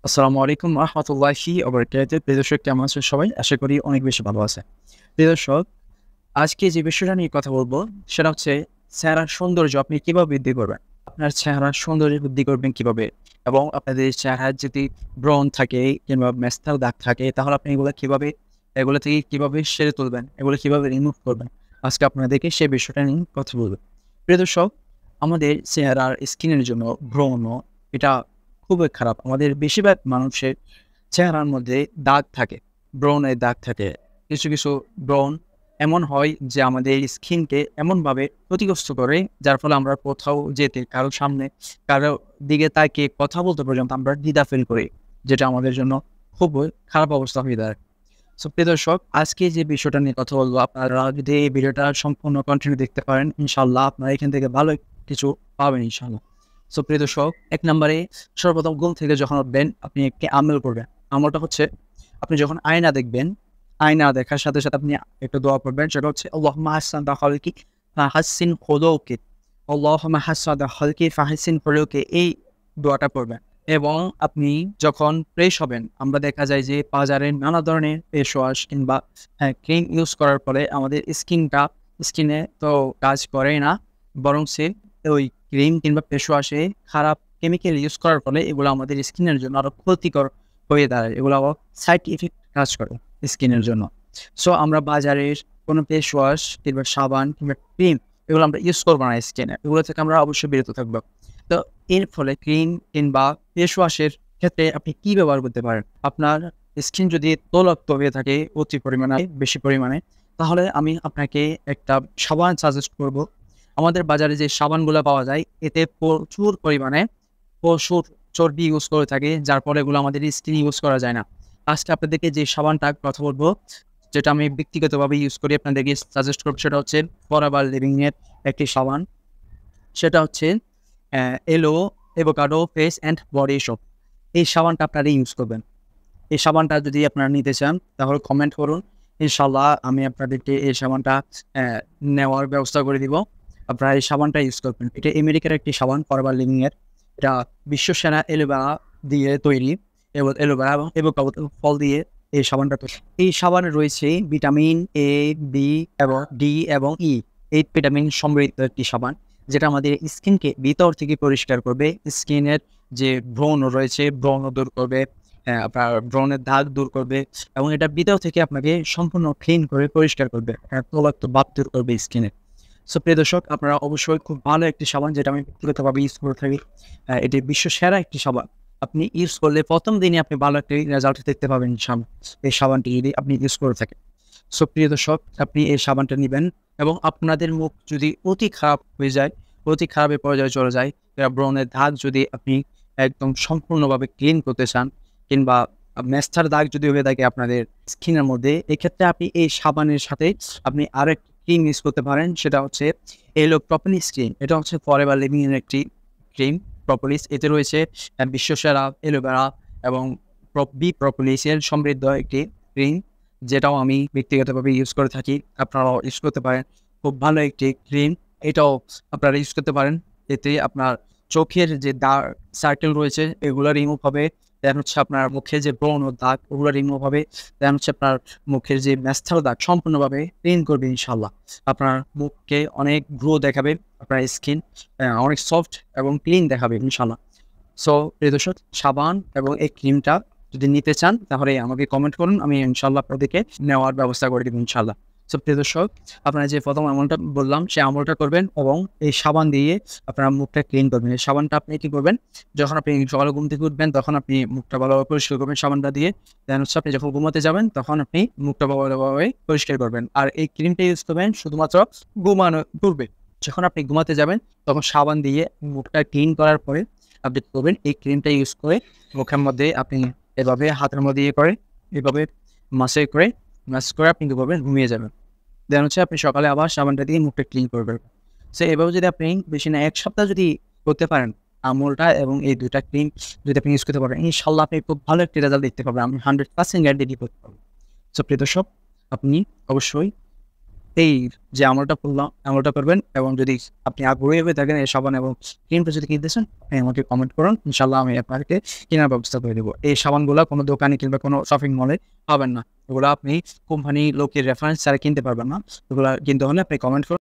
আসসালামু আলাইকুম রাহমাতুল্লাহি ওয়া বারাকাতুহু। প্রিয় দর্শক, কেমন আছেন সবাই? আশা করি অনেক বেশি ভালো আছেন। প্রিয় দর্শক, আজকে যে বিষয়টা নিয়ে কথা বলব সেটা হচ্ছে চেহারার সৌন্দর্য আপনি কিভাবে বৃদ্ধি করবেন? আপনার চেহারার সৌন্দর্য বৃদ্ধি করবেন কিভাবে? এবং আপনাদের চেহারায় যদি ব্রণ থাকে কিংবা মেস্তার দাগ থাকে তাহলে আপনি এগুলো থেকে কিভাবে সেরে তুলবেন? এগুলো কিভাবে রিমুভ করবেন? আজকে আপনাদেরকে সেই বিষয়টা নিয়ে কথা বলব। প্রিয় দর্শক, আমাদের চেহারার স্কিনের জন্য ব্রণ এটা খুবই খারাপ। আমাদের বেশিরভাগ মানুষের চেহারার মধ্যে দাগ থাকে, ব্রণের দাগ থাকে। কিছু ব্রণ এমন হয় যে আমাদের স্কিনকে এমনভাবে ক্ষতিগ্রস্ত করে, যার ফলে আমরা কোথাও যেতে, কারো সামনে, কারো দিকে তাকিয়ে কথা বলতে পর্যন্ত আমরা দ্বিধা ফিল করি। যেটা আমাদের জন্য খুবই খারাপ অবস্থা হয়ে দাঁড়ায়। সো প্রিয় দর্শক, আজকে যে বিষয়টা নিয়ে কথা বলবো, আপনারা যদি এই ভিডিওটা সম্পূর্ণ কন্টিনিউ দেখতে পারেন, ইনশাআল্লাহ আপনারা এখান থেকে ভালো কিছু পাবেন ইনশাআল্লাহ। সো প্রিয় দর্শক, ১ নম্বরে সর্বপ্রথম ঘুম থেকে যখন উঠবেন, আপনি একটি আমল করবেন। আমলটা হচ্ছে, আপনি যখন আয়না দেখবেন, আয়না দেখার সাথে, সাথে আপনি একটা দোয়া পড়বেন। সেটা হচ্ছে আল্লাহুম্মা হাসসানতা খালকি ফাহাসসিন খুলুকি। আল্লাহুম্মা হাসসানতা খালকি ফাহাসসিন খুলুকি, এই দোয়াটা পড়বেন। এবং আপনি যখন ফ্রেশ হবেন, আমরা দেখা যায় যে বাজারে নানা ধরনের ফেস ওয়াশ কিংবা ক্রিম ইউজ করার ফলে আমাদের স্কিনে তো কাজ করেই না, বরং ওই ক্রিম কিংবা ফেস ওয়াশে খারাপ কেমিক্যাল ইউজ করার ফলে এগুলো আমাদের স্কিনের জন্য আরো ক্ষতিকর হয়ে দাঁড়ায়। এগুলো আবার সাইড ইফেক্ট কাজ করে স্কিনের জন্য। সো আমরা বাজারের কোনো ফেস ওয়াশ কিংবা সাবান কিংবা ক্রিম এগুলো আমরা ইউজ করব না স্কিনে। এগুলো থেকে আমরা অবশ্যই বিরত থাকবো। তো এর ফলে ক্রিম কিংবা ফেস ওয়াশের ক্ষেত্রে আপনি কি ব্যবহার করতে পারেন? আপনার স্কিন যদি তৈলাক্ত হয়ে থাকে অতি পরিমাণে, বেশি পরিমাণে, তাহলে আমি আপনাকে একটা সাবান সাজেস্ট করব। আমাদের বাজারে যে সাবানগুলা পাওয়া যায়, এতে প্রচুর পরিমাণে পশুর চর্বি ইউজ করে থাকে, যার ফলে এগুলো আমাদের স্কিনে ইউজ করা যায় না। আজকে আপনাদেরকে যে সাবানটার কথা বলবো, যেটা আমি ব্যক্তিগতভাবে ইউজ করি, আপনাদেরকে সাজেস্ট করব, সেটা হচ্ছে ফরএভার লিভিং এর একটি সাবান। সেটা হচ্ছে এলো avocado face and body soap. এই সাবানটা আপনারা ইউজ করবেন। এই সাবানটা যদি আপনারা নিতে চান তাহলে কমেন্ট করুন। ইনশাআল্লাহ আমি আপনাদেরকে এই সাবানটা অ্যা নেওয়ার ব্যবস্থা করে দিব। আপনারা এই সাবানটা ইউজ করবেন। এটা আমেরিকার একটি সাবান, ফরএভার লিভিং এর। এটা বিশ্বসেরা অ্যালোভেরা দিয়ে তৈরি, এবং অ্যালোভেরা এবং এভোকাডো ফল দিয়ে এই সাবানটা তৈরি। এই সাবানে রয়েছে ভিটামিন এ, বি এবং ডি এবং ই। এই ভিটামিন সমৃদ্ধ একটি সাবান, যেটা আমাদের স্কিনকে ভিতর থেকে পরিষ্কার করবে। স্কিনের যে ব্রণ রয়েছে, ব্রণ দূর করবে। আপনার ব্রণের দাগ দূর করবে এবং এটা ভিতর থেকে আপনাকে সম্পূর্ণ ক্লিন করে পরিষ্কার করবে। তৈলাক্ত ভাব দূর করবে স্কিনের। সো প্রিয় দর্শক, আপনারা অবশ্যই খুব ভালো একটি সাবান, যেটা আমি ব্যক্তিগতভাবে ইউজ করে থাকি। এটি বিশ্ব সেরা একটি সাবান। আপনি ইউজ করলে ১ম দিনই আপনি ভালো একটি রেজাল্ট দেখতে পাবেন এই সাবানটি যদি আপনি ইউজ করে থাকেন। সো প্রিয় দর্শক, আপনি এই সাবানটা নিবেন এবং আপনাদের মুখ যদি অতি খারাপ হয়ে যায়, অতি খারাপের পর্যায়ে চলে যায়, ব্রণের দাগ যদি আপনি একদম সম্পূর্ণভাবে ক্লিন করতে চান, কিংবা মেস্তার দাগ যদি হয়ে থাকে আপনাদের স্কিনের মধ্যে, এক্ষেত্রে আপনি এই সাবানের সাথে আপনি আরেকটি ক্রিম ইউজ করতে পারেন। সেটা হচ্ছে এলো প্রোপোলিস ক্রিম। এটা হচ্ছে ফরএভার লিভিং এর একটি ক্রিম, প্রোপোলিস। এতে রয়েছে বিশ্বসেরা অ্যালোভেরা এবং প্রোপোলিস এর সমৃদ্ধ একটি ক্রিম, যেটাও আমি ব্যক্তিগতভাবে ইউজ করে থাকি। আপনারাও ইউজ করতে পারেন। খুব ভালো একটি ক্রিম। এটাও আপনারা ইউজ করতে পারেন। এতে আপনার চোখের যে ডার্ক সার্কেল রয়েছে এগুলো রিমুভ হবে। দেন হচ্ছে আপনার মুখে যে ব্রণ ও দাগ ওগুলো রিমুভ হবে। দেন হচ্ছে আপনার মুখের যে মেস্তার দাগ সম্পূর্ণভাবে ক্লিন করবে ইনশাআল্লাহ। আপনার মুখকে অনেক গ্লো দেখাবে। আপনার স্কিন অনেক সফট এবং ক্লিন দেখাবে ইনশাআল্লাহ। সো প্রিয় দর্শক, সাবান এবং এই ক্রিমটা যদি নিতে চান তাহলে আমাকে কমেন্ট করুন। আমি ইনশাআল্লাহ আপনাদেরকে নেওয়ার ব্যবস্থা করে দিব ইনশাআল্লাহ। সো প্রিয় দর্শক, আপনারা যে ১ম আমলটা বললাম সেই আমলটা করবেন এবং এই সাবান দিয়ে আপনার মুখটা ক্লিন করবেন। এই সাবানটা আপনি কি করবেন, যখন আপনি সকালে ঘুম থেকে উঠবেন তখন আপনি মুখটা ভালোভাবে পরিষ্কার করবেন সাবানটা দিয়ে। দেন হচ্ছে আপনি যখন ঘুমাতে যাবেন তখন আপনি মুখটা ভালোভাবে পরিষ্কার করবেন। আর এই ক্রিমটা ইউজ করবেন শুধুমাত্র ঘুমানোর পূর্বে। যখন আপনি ঘুমাতে যাবেন তখন সাবান দিয়ে মুখটা ক্লিন করার পরে আপনি কি করবেন, এই ক্রিমটা ইউজ করে মুখের মধ্যে আপনি এভাবে হাতের মধ্যে এভাবে মাসাজ করে আপনি কি করবেন, ঘুমিয়ে যাবেন। দেন হচ্ছে আপনি সকালে আবার সাবানটা দিয়ে মুখটা ক্লিন করবেন। সো এভাবে যদি আপনি বেশি না ১ সপ্তাহ যদি করতে পারেন আমলটা এবং এই ২ টা ক্রিম যদি আপনি ইউজ করতে পারেন, ইনশাআল্লাহ আপনি খুব ভালো একটি রেজাল্ট দেখতে পাবেন। আমি 100% গ্যারান্টি দিয়ে বলতে পারব। সো প্রিয় দর্শক, আপনি অবশ্যই এই যে আমলটা বললাম, আমলটা করবেন এবং যদি আপনি আগ্রহী হয়ে থাকেন এই সাবান এবং ক্রিমটা যদি কিনতে চান, আপনি আমাকে কমেন্ট করুন। ইনশাআল্লাহ আমি আপনাকে কেনার ব্যবস্থা করে দেব। এই সাবানগুলা কোনো দোকানে কিংবা কোনো শপিং মলে পাবেন না। এগুলা আপনি কোম্পানি লোকের রেফারেন্স ছাড়া কিনতে পারবেন না। এগুলা কিনতে হলে আপনি কমেন্ট করুন।